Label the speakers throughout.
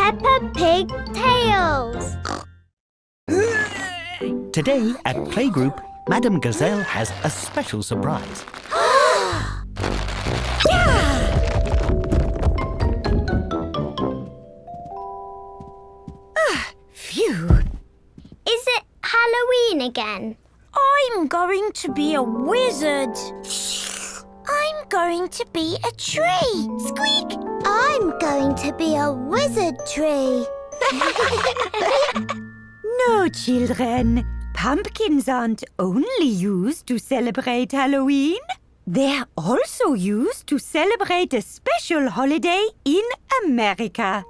Speaker 1: Peppa Pig Tales.
Speaker 2: Today at Playgroup, Madam Gazelle has a special surprise.
Speaker 3: Phew!
Speaker 1: Is it Halloween again?
Speaker 3: I'm going to be a wizard. I'm going to be a tree. Squeak!
Speaker 1: I'm going to be a wizard tree.
Speaker 3: No, children. Pumpkins aren't only used to celebrate Halloween. They're also used to celebrate a special holiday in America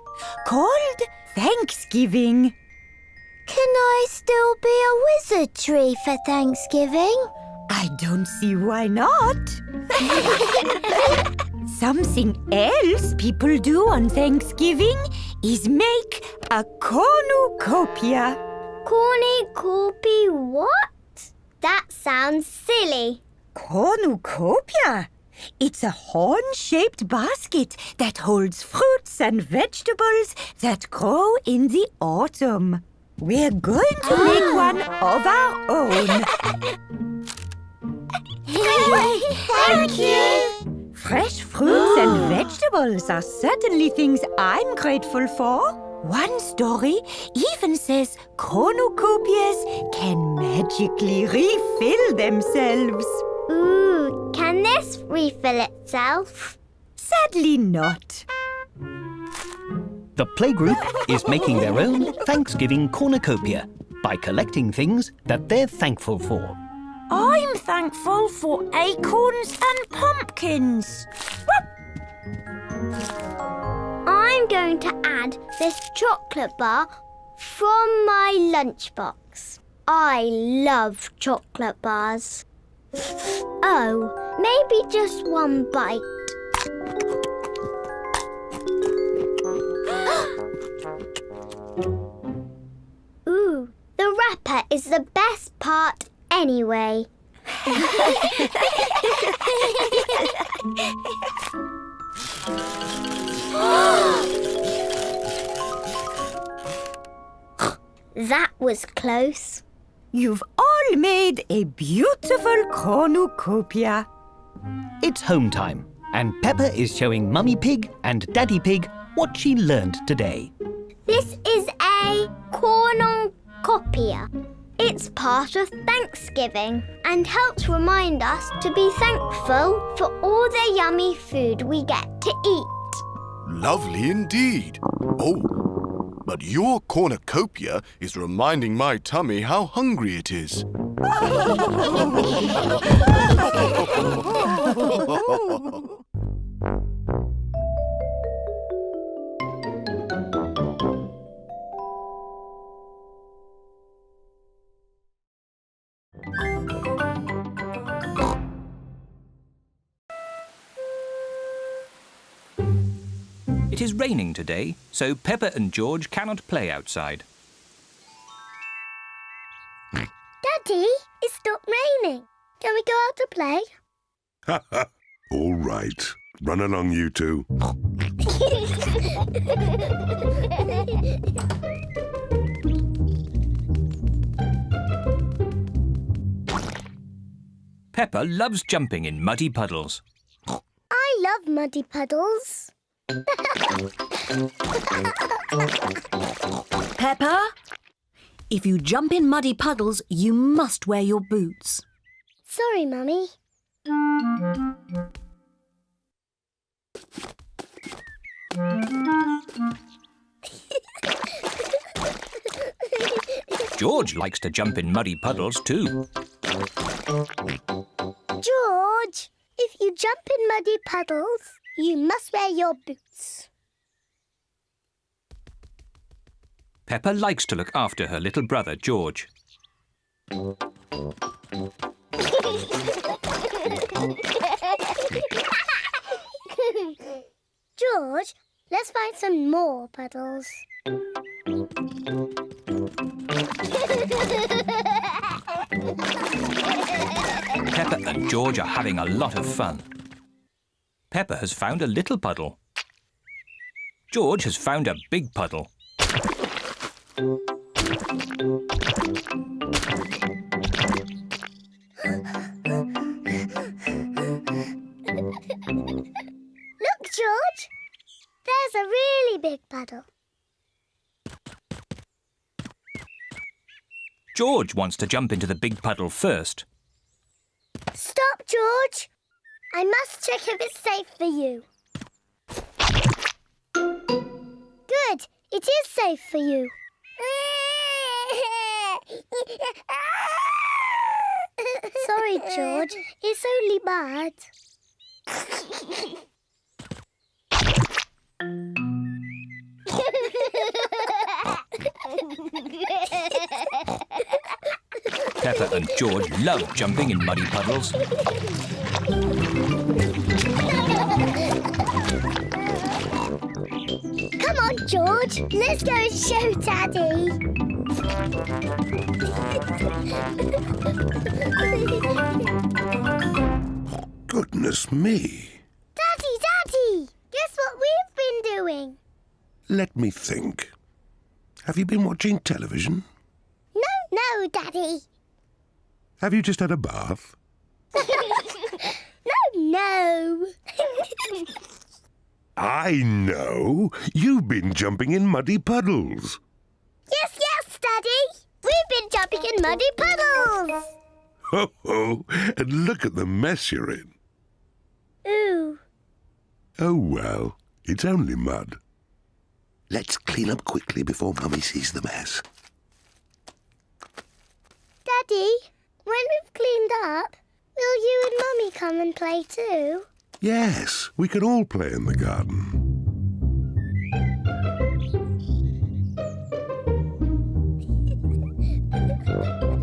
Speaker 3: called Thanksgiving.
Speaker 1: Can I still be a wizard tree for Thanksgiving?
Speaker 3: I don't see why not. Something else people do on Thanksgiving is make a cornucopia.
Speaker 1: Cornucopia what? That sounds silly.
Speaker 3: Cornucopia? It's a horn-shaped basket that holds fruits and vegetables that grow in the autumn. We're going to make one of our own.
Speaker 1: Thank you.
Speaker 3: Fresh fruits and vegetables are certainly things I'm grateful for. One story even says cornucopias can magically refill themselves.
Speaker 1: Ooh, can this refill itself?
Speaker 3: Sadly not.
Speaker 2: The Playgroup is making their own Thanksgiving cornucopia by collecting things that they're thankful for.
Speaker 3: I'm thankful for acorns and pumpkins.
Speaker 1: I'm going to add this chocolate bar from my lunchbox. I love chocolate bars. Oh, maybe just one bite. Ooh, the wrapper is the best part anyway. That was close.
Speaker 3: You've all made a beautiful cornucopia.
Speaker 2: It's home time, and Peppa is showing Mummy Pig and Daddy Pig what she learned today.
Speaker 1: This is a cornucopia. It's part of Thanksgiving and helps remind us to be thankful for all the yummy food we get to eat.
Speaker 4: Lovely indeed. Oh, but your cornucopia is reminding my tummy how hungry it is.
Speaker 5: It is raining today, so Peppa and George cannot play outside.
Speaker 1: Daddy, it's stopped raining. Can we go out to play?
Speaker 6: Ha ha! All right. Run along, you two.
Speaker 5: Peppa loves jumping in muddy puddles.
Speaker 1: I love muddy puddles.
Speaker 7: Peppa, if you jump in muddy puddles, you must wear your boots.
Speaker 1: Sorry, Mummy.
Speaker 5: George likes to jump in muddy puddles too.
Speaker 1: George, if you jump in muddy puddles, you must wear your boots.
Speaker 5: Peppa likes to look after her little brother, George.
Speaker 1: George, let's find some more puddles.
Speaker 5: Peppa and George are having a lot of fun. Peppa has found a little puddle. George has found a big puddle.
Speaker 1: Look, George. There's a really big puddle.
Speaker 5: George wants to jump into the big puddle first.
Speaker 1: Stop, George. I must check if it's safe for you. Good. It is safe for you. Sorry, George. It's only bad.
Speaker 5: Peppa and George love jumping in muddy puddles.
Speaker 1: Come on, George. Let's go and show Daddy.
Speaker 6: Goodness me.
Speaker 1: Daddy! Guess what we've been doing?
Speaker 6: Let me think. Have you been watching television?
Speaker 1: No, Daddy.
Speaker 6: Have you just had a bath?
Speaker 1: No.
Speaker 6: I know. You've been jumping in muddy puddles.
Speaker 1: Yes, Daddy. We've been jumping in muddy puddles.
Speaker 6: Ho, ho. And look at the mess you're in.
Speaker 1: Ooh.
Speaker 6: Oh, well, it's only mud. Let's clean up quickly before Mummy sees the mess.
Speaker 1: Daddy, when we've cleaned up, will you and Mummy come and play too?
Speaker 6: Yes, we can all play in the garden.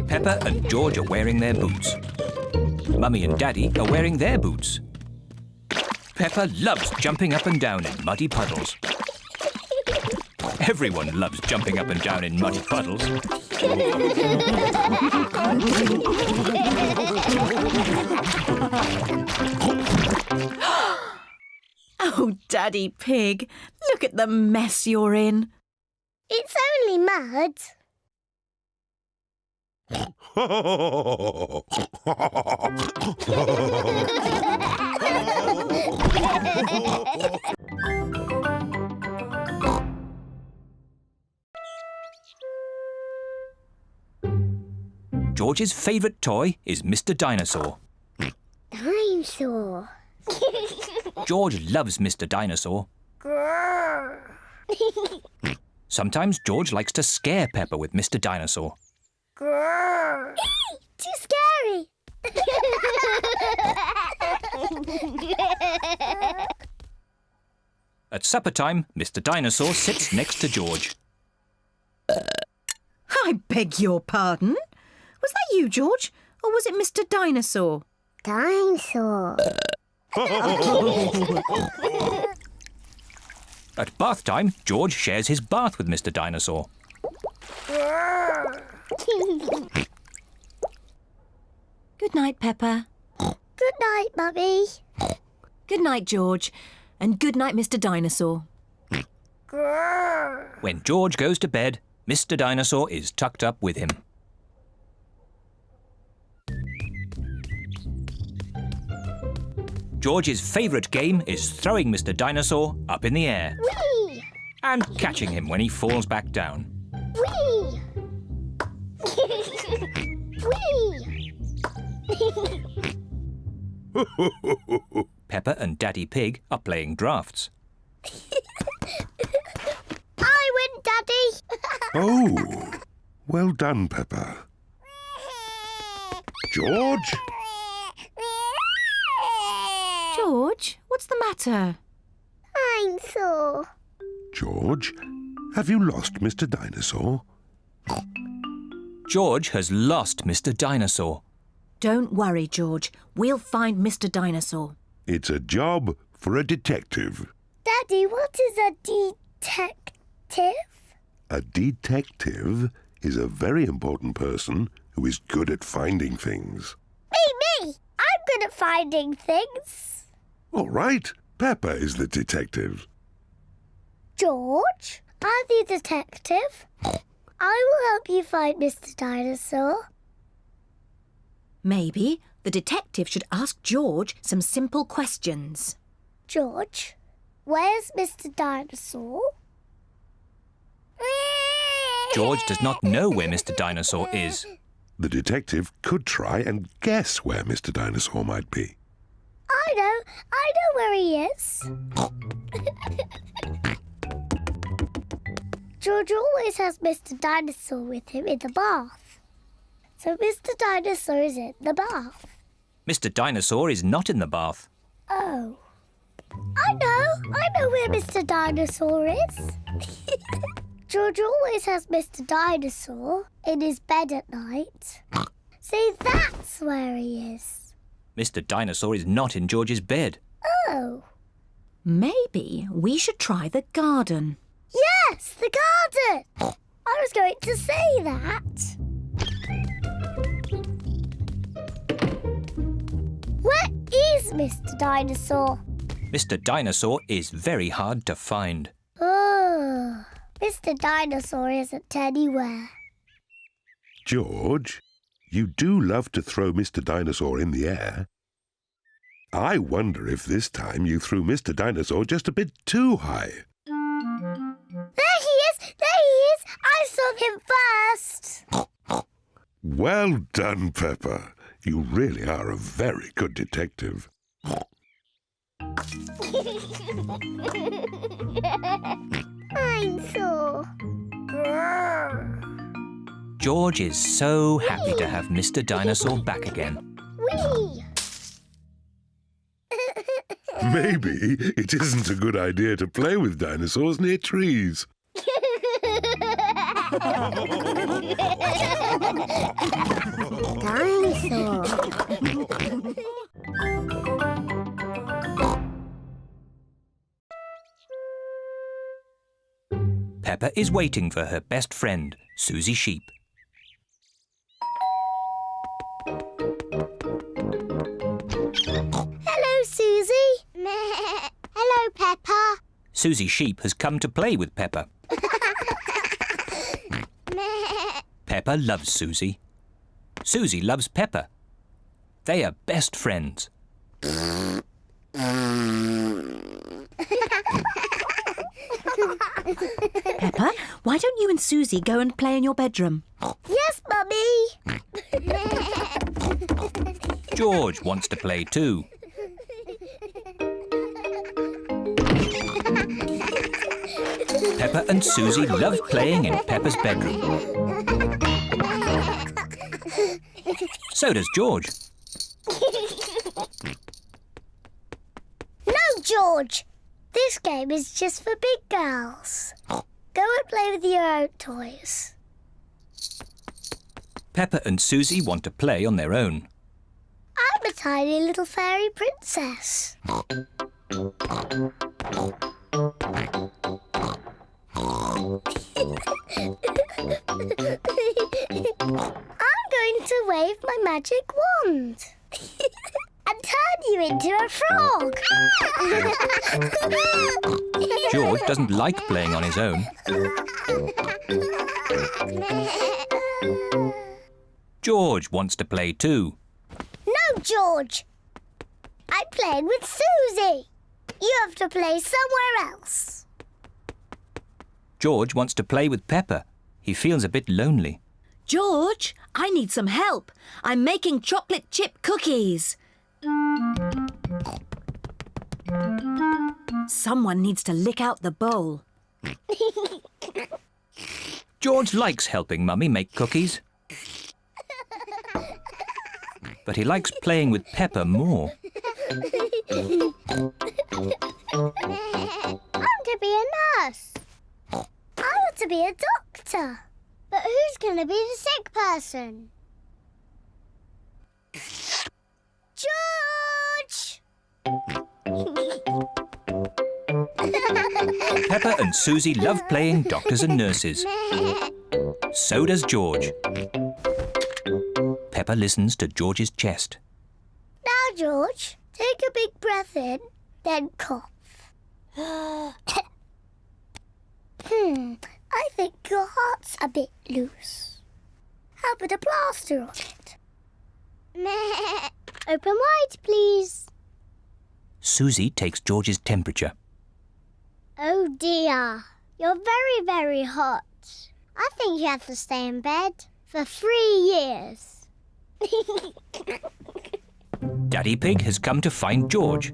Speaker 5: Peppa and George are wearing their boots. Mummy and Daddy are wearing their boots. Peppa loves jumping up and down in muddy puddles. Everyone loves jumping up and down in muddy puddles.
Speaker 7: Oh, Daddy Pig, look at the mess you're in.
Speaker 1: It's only mud.
Speaker 5: George's favourite toy is Mr. Dinosaur.
Speaker 1: Dinosaur.
Speaker 5: George loves Mr. Dinosaur. Sometimes George likes to scare Peppa with Mr. Dinosaur.
Speaker 1: Too scary.
Speaker 5: At supper time, Mr. Dinosaur sits next to George.
Speaker 7: I beg your pardon? Was that you, George? Or was it Mr. Dinosaur?
Speaker 1: Dinosaur.
Speaker 5: At bath time, George shares his bath with Mr. Dinosaur.
Speaker 7: Good night, Peppa.
Speaker 1: Good night, Mummy.
Speaker 7: Good night, George. And good night, Mr. Dinosaur.
Speaker 5: When George goes to bed, Mr. Dinosaur is tucked up with him. George's favourite game is throwing Mr. Dinosaur up in the air
Speaker 1: Whee!
Speaker 5: and catching him when he falls back down.
Speaker 1: Whee! Whee!
Speaker 5: Peppa and Daddy Pig are playing drafts.
Speaker 1: I win, Daddy.
Speaker 6: Oh, well done, Peppa. George?
Speaker 7: George, what's the matter?
Speaker 1: I'm sore.
Speaker 6: George, have you lost Mr. Dinosaur?
Speaker 5: George has lost Mr. Dinosaur.
Speaker 7: Don't worry, George. We'll find Mr. Dinosaur.
Speaker 6: It's a job for a detective.
Speaker 1: Daddy, what is a detective?
Speaker 6: A detective is a very important person who is good at finding things.
Speaker 1: Me! I'm good at finding things.
Speaker 6: All right, Peppa is the detective.
Speaker 1: George, I'm the detective. I will help you find Mr. Dinosaur.
Speaker 7: Maybe the detective should ask George some simple questions.
Speaker 1: George, where's Mr. Dinosaur?
Speaker 5: George does not know where Mr. Dinosaur is.
Speaker 6: The detective could try and guess where Mr. Dinosaur might be.
Speaker 1: I know where he is. George always has Mr. Dinosaur with him in the bath. So Mr. Dinosaur is in the bath.
Speaker 5: Mr. Dinosaur is not in the bath.
Speaker 1: Oh. I know where Mr. Dinosaur is. George always has Mr. Dinosaur in his bed at night. See, that's where he is.
Speaker 5: Mr. Dinosaur is not in George's bed.
Speaker 1: Oh.
Speaker 7: Maybe we should try the garden.
Speaker 1: Yes, the garden. I was going to say that. Where is Mr. Dinosaur?
Speaker 5: Mr. Dinosaur is very hard to find.
Speaker 1: Oh, Mr. Dinosaur isn't anywhere.
Speaker 6: George, you do love to throw Mr. Dinosaur in the air. I wonder if this time you threw Mr. Dinosaur just a bit too high.
Speaker 1: There he is! I saw him first.
Speaker 6: Well done, Peppa. You really are a very good detective.
Speaker 1: Dinosaur.
Speaker 5: George is so happy to have Mr. Dinosaur back again.
Speaker 1: Whee!
Speaker 6: Maybe it isn't a good idea to play with dinosaurs near trees.
Speaker 1: Dinosaur.
Speaker 5: Peppa is waiting for her best friend, Susie Sheep.
Speaker 1: Hello, Susie. Hello, Peppa.
Speaker 5: Susie Sheep has come to play with Peppa. Peppa loves Susie. Susie loves Peppa. They are best friends.
Speaker 7: Peppa, why don't you and Susie go and play in your bedroom?
Speaker 1: Yes, Mummy.
Speaker 5: George wants to play too. Peppa and Susie love playing in Peppa's bedroom. So does George.
Speaker 1: No, George. This game is just for big girls. Go and play with your own toys.
Speaker 5: Peppa and Susie want to play on their own.
Speaker 1: I'm a tiny little fairy princess. I'm going to wave my magic wand and turn you into a frog.
Speaker 5: George doesn't like playing on his own. George wants to play too.
Speaker 1: No, George. I'm playing with Susie. You have to play somewhere else.
Speaker 5: George wants to play with Peppa. He feels a bit lonely.
Speaker 7: George, I need some help. I'm making chocolate chip cookies. Someone needs to lick out the bowl.
Speaker 5: George likes helping Mummy make cookies. But he likes playing with Peppa more.
Speaker 1: I'm to be a nurse. I want to be a doctor. But who's going to be the sick person? George!
Speaker 5: Peppa and Susie love playing doctors and nurses. So does George. Peppa listens to George's chest.
Speaker 1: Now, George, take a big breath in, then cough. I think your heart's a bit loose. How about a plaster on it? Open wide, please.
Speaker 5: Susie takes George's temperature.
Speaker 1: Oh dear, you're very, very hot. I think you have to stay in bed for 3 years.
Speaker 5: Daddy Pig has come to find George.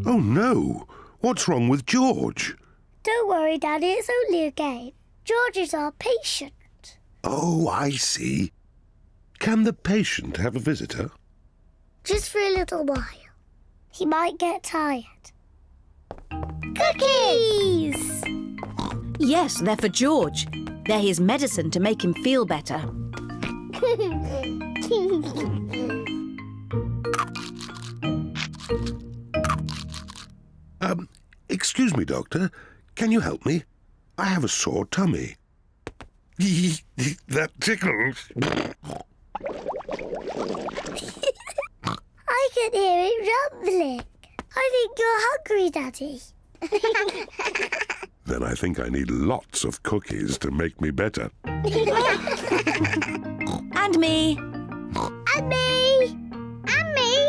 Speaker 6: Oh no! What's wrong with George?
Speaker 1: Don't worry, Daddy, it's only a game. George is our patient.
Speaker 6: Oh, I see. Can the patient have a visitor?
Speaker 1: Just for a little while. He might get tired. Cookies!
Speaker 7: Yes, they're for George. They're his medicine to make him feel better.
Speaker 6: Excuse me, Doctor. Can you help me? I have a sore tummy. That tickles.
Speaker 1: I can hear it rumbling. I think you're hungry, Daddy.
Speaker 6: Then I think I need lots of cookies to make me better.
Speaker 7: And me.
Speaker 1: And me! And me!